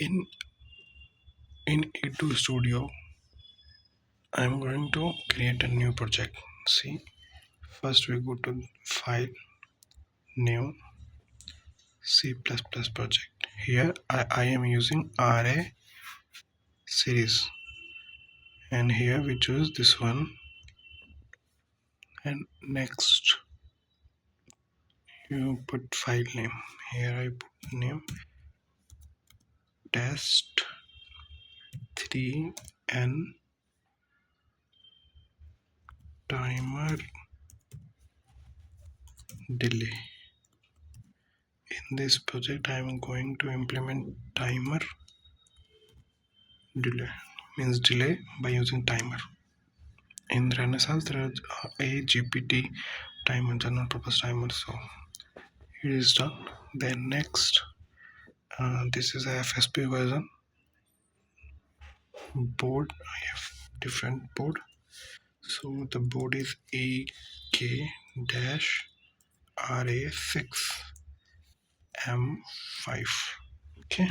in e2studio I'm going to create a new project. See, first we go to file, new, C++ project. Here I am using array series, and here we choose this one, and next you put file name. Here I put name test 3 and timer delay. In this project I am going to implement timer delay, means delay by using timer. In Renesas there is a GPT timer, general purpose timer, so it is done. Then next, this is a FSP version board. I have different board, so the board is AK-RA6M5. Okay,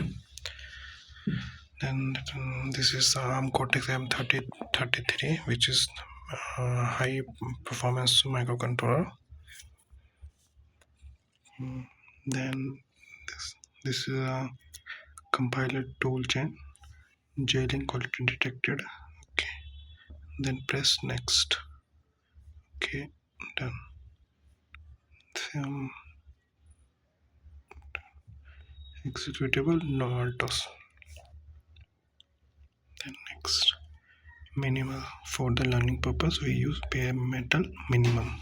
then this is Cortex M3033, which is high performance microcontroller. Then this is a compiler tool chain, jailing quality detected. Okay, then press next. Okay, done. Executable no altos. Then next, minimal. For the learning purpose we use bare metal minimum.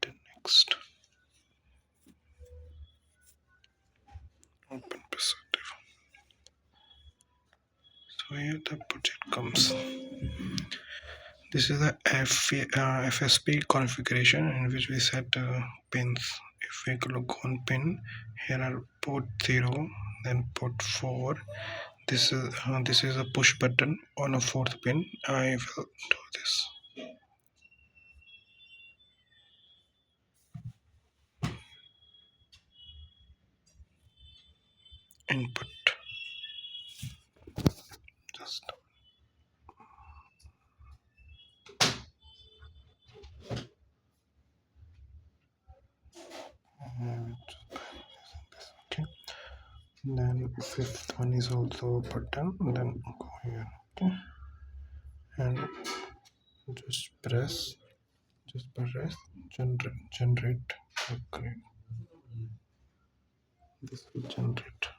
Then next, open perspective. So here the project comes. This is the FSP configuration in which we set pins. If we go on pin, here are port 0, then port 4. This is a push button on a 4th pin. I will do this. Input. Just okay. Then 5th one is also a button. Then go here. Okay, and just press generate. Okay, this will generate.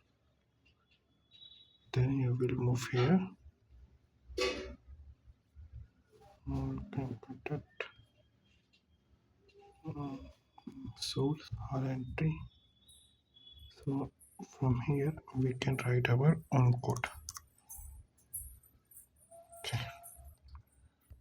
Then you will move here. Put it source or entry. So from here we can write our own code.